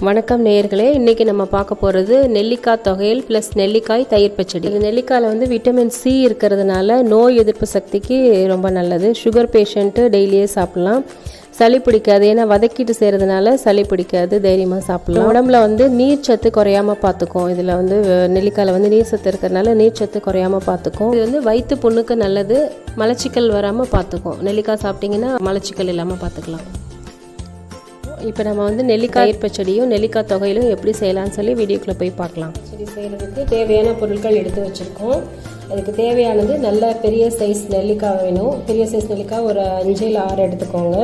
வணக்கம் நேயர்களே, இன்றைக்கி நம்ம பார்க்க போகிறது நெல்லிக்காய் துவையல் ப்ளஸ் நெல்லிக்காய் தயிர் பச்சடி. இது நெல்லிக்காயில் வந்து விட்டமின் சி இருக்கிறதுனால நோய் எதிர்ப்பு சக்திக்கு ரொம்ப நல்லது. சுகர் பேஷண்ட்டு டெய்லியே சாப்பிட்லாம். சளி பிடிக்காது, ஏன்னா வதக்கிட்டு செய்கிறதுனால சளி பிடிக்காது, தைரியமாக சாப்பிட்லாம். உடம்புல வந்து நீர் சத்து குறையாமல் பார்த்துக்கும். இதில் வந்து நெல்லிக்காயில் வந்து நீர் சத்து இருக்கிறதுனால நீர் சத்து குறையாமல் பார்த்துக்கும். இது வந்து வயிற்று புண்ணுக்கு நல்லது, மலச்சிக்கல் வராமல் பார்த்துக்கும். நெல்லிக்காய் சாப்பிட்டிங்கன்னா மலச்சிக்கல் இல்லாமல் பார்த்துக்கலாம். இப்போ நம்ம வந்து நெல்லிக்காய் பச்சடியும் நெல்லிக்காய் தொகையிலும் எப்படி செய்யலாம்னு சொல்லி வீடியோக்குள்ளே போய் பார்க்கலாம். பச்சடி செய்கிறதுக்கு தேவையான பொருட்கள் எடுத்து வச்சுருக்கோம். அதுக்கு தேவையானது நல்ல பெரிய சைஸ் நெல்லிக்காய் வேணும். பெரிய சைஸ் நெல்லிக்காய் ஒரு 5-6 எடுத்துக்கோங்க.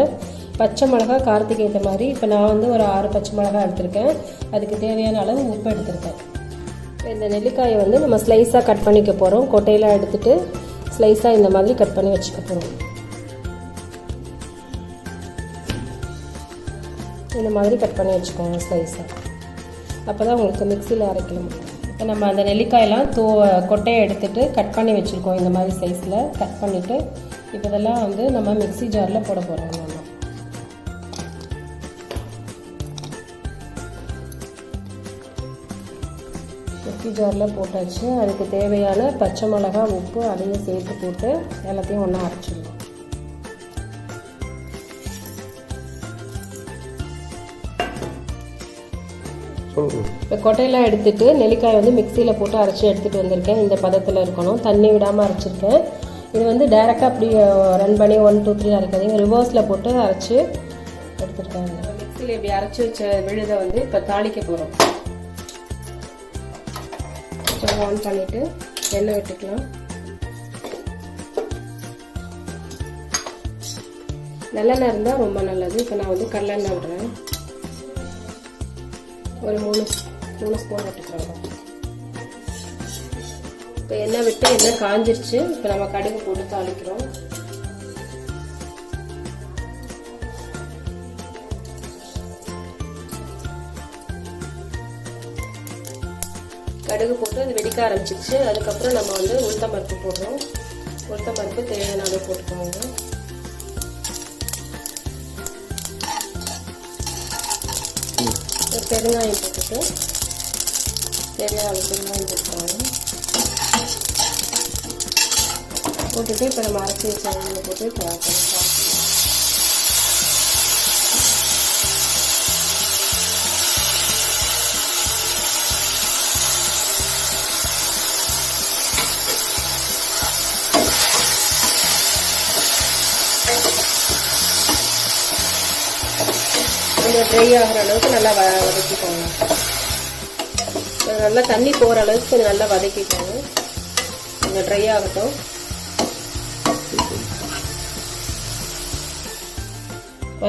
பச்சை மிளகாய் காரத்துக்கு ஏற்ற மாதிரி, இப்போ நான் வந்து ஒரு 6 பச்சை மிளகாய் எடுத்திருக்கேன். அதுக்கு தேவையான அளவு உப்பு எடுத்திருக்கேன். இந்த நெல்லிக்காயை வந்து நம்ம ஸ்லைஸாக கட் பண்ணிக்க போகிறோம். கொட்டையெல்லாம் எடுத்துகிட்டு ஸ்லைஸாக இந்த மாதிரி கட் பண்ணி வச்சுக்க போகிறோம். இந்த மாதிரி கட் பண்ணி வச்சுக்கோங்க ஸ்லைஸாக. அப்போ தான் உங்களுக்கு மிக்சியில் அரைக்கலாம். இப்போ நம்ம அந்த நெல்லிக்காயெல்லாம் கொட்டையை எடுத்துகிட்டு கட் பண்ணி வச்சுருக்கோம். இந்த மாதிரி சைஸில் கட் பண்ணிவிட்டு இப்போ இதெல்லாம் வந்து நம்ம மிக்சி ஜாரில் போட போகிறோம். நம்ம மிக்சி ஜாரில் போட்டாச்சு. அதுக்கு தேவையான பச்சை மிளகாய், உப்பு அதையும் சேர்த்து போட்டு எல்லாத்தையும் ஒன்றா அரைச்சிடலாம். இப்போ கொட்டையெல்லாம் எடுத்துகிட்டு நெல்லிக்காய் வந்து மிக்சியில் போட்டு அரைச்சி எடுத்துகிட்டு வந்திருக்கேன். இந்த பதத்தில் இருக்கணும், தண்ணி விடாமல் அரைச்சிருக்கேன். இது வந்து டைரெக்டாக அப்படி ரன் பண்ணி 1, 2, 3 அரைக்காதீங்க, ரிவர்ஸில் போட்டு அரைச்சி எடுத்துருக்காங்க. மிக்சியில் இப்படி அரைச்சி வச்ச விழுதை வந்து இப்போ தாளிக்க போகிறோம். ஸ்டவ் ஆன் பண்ணிவிட்டு எண்ணெய் விட்டுக்கலாம். நல்லெண்ணெய் இருந்தால் ரொம்ப நல்லது. இப்போ நான் வந்து கடலெண்ணெய் விடுறேன். ஒரு 3 ஸ்பூன் விட்டுக்கிறோம். இப்போ எண்ணெய் விட்டு எண்ணெய் காஞ்சிருச்சு. இப்போ நம்ம கடுகு போட்டு தாளிக்கிறோம். கடுகு போட்டு அது வெடிக்க ஆரம்பிச்சிருச்சு. அதுக்கப்புறம் நம்ம வந்து உளுத்தம்பருப்பு போடுறோம். உளுத்தம்பருப்பு தேவையான அளவு போட்டுக்கோங்க. பெருங்காயம் போட்டுட்டு தேவையான அளவு பெருங்காயம் போட்டுட்டு இப்போ நம்ம அரைச்சி வச்ச போட்டு கொஞ்சம் ட்ரை ஆகிற அளவுக்கு நல்லா வதக்கிக்கோங்க. நல்லா தண்ணி போகிற அளவுக்கு கொஞ்சம் நல்லா வதக்கிக்கோங்க. கொஞ்சம் ட்ரை ஆகட்டும்.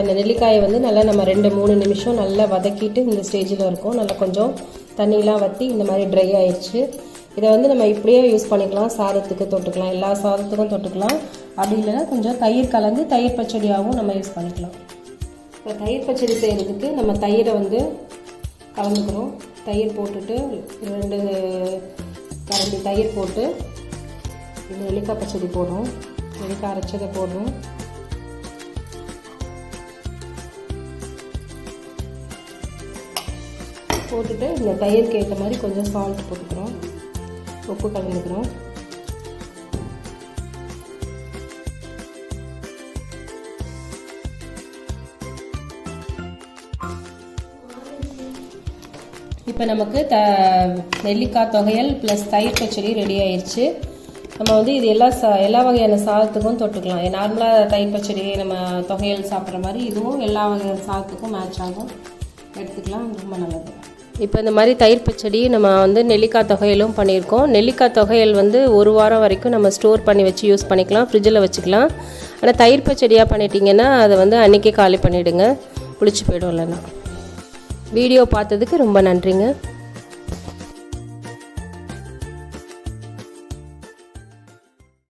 அந்த நெல்லிக்காயை வந்து நல்லா நம்ம 2-3 நிமிஷம் நல்லா வதக்கிட்டு இந்த ஸ்டேஜில் இருக்கும். நல்லா கொஞ்சம் தண்ணியெலாம் வற்றி இந்த மாதிரி ட்ரை ஆயிடுச்சு. இதை வந்து நம்ம இப்படியே யூஸ் பண்ணிக்கலாம். சாதத்துக்கு தொட்டுக்கலாம், எல்லா சாதத்துக்கும் தொட்டுக்கலாம். அப்படி இல்லைன்னா கொஞ்சம் தயிர் கலந்து தயிர் பச்சடியாகவும் நம்ம யூஸ் பண்ணிக்கலாம். இப்போ தயிர் பச்சடி செய்கிறதுக்கு நம்ம தயிரை வந்து கலந்துக்கிறோம். தயிர் போட்டுட்டு 2 கரண்டி தயிர் போட்டு இந்த நெல்லிக்காய் பச்சடி போடுறோம். நெல்லிக்காய் அரைச்சதை போடுறோம். போட்டுட்டு இந்த தயிருக்கு ஏற்ற மாதிரி கொஞ்சம் சால்ட் போட்டுக்கிறோம், உப்பு கலந்துக்கிறோம். இப்போ நமக்கு நெல்லிக்காய் துவையல் ப்ளஸ் தயிர் பச்சடி ரெடி ஆயிடுச்சு. நம்ம வந்து இது எல்லா வகையான சாதத்துக்கும் தொட்டுக்கலாம். நார்மலாக தயிர் பச்சடி நம்ம துவையல் சாப்பிட்ற மாதிரி இதுவும் எல்லா வகையான சாதத்துக்கும் மேட்ச் ஆகும். எடுத்துக்கலாம், ரொம்ப நல்லது. இப்போ இந்த மாதிரி தயிர் பச்சடி நம்ம வந்து நெல்லிக்காய் துவையலும் பண்ணியிருக்கோம். நெல்லிக்காய் துவையல் வந்து 1 வாரம் வரைக்கும் நம்ம ஸ்டோர் பண்ணி வச்சு யூஸ் பண்ணிக்கலாம், ஃப்ரிட்ஜில் வச்சுக்கலாம். ஆனால் தயிர் பச்சடியாக பண்ணிட்டீங்கன்னா அதை வந்து அன்றைக்கே காலி பண்ணிவிடுங்க, புளிச்சு போய்டும். இல்லைன்னா வீடியோ பார்த்ததுக்கு ரொம்ப நன்றிங்க.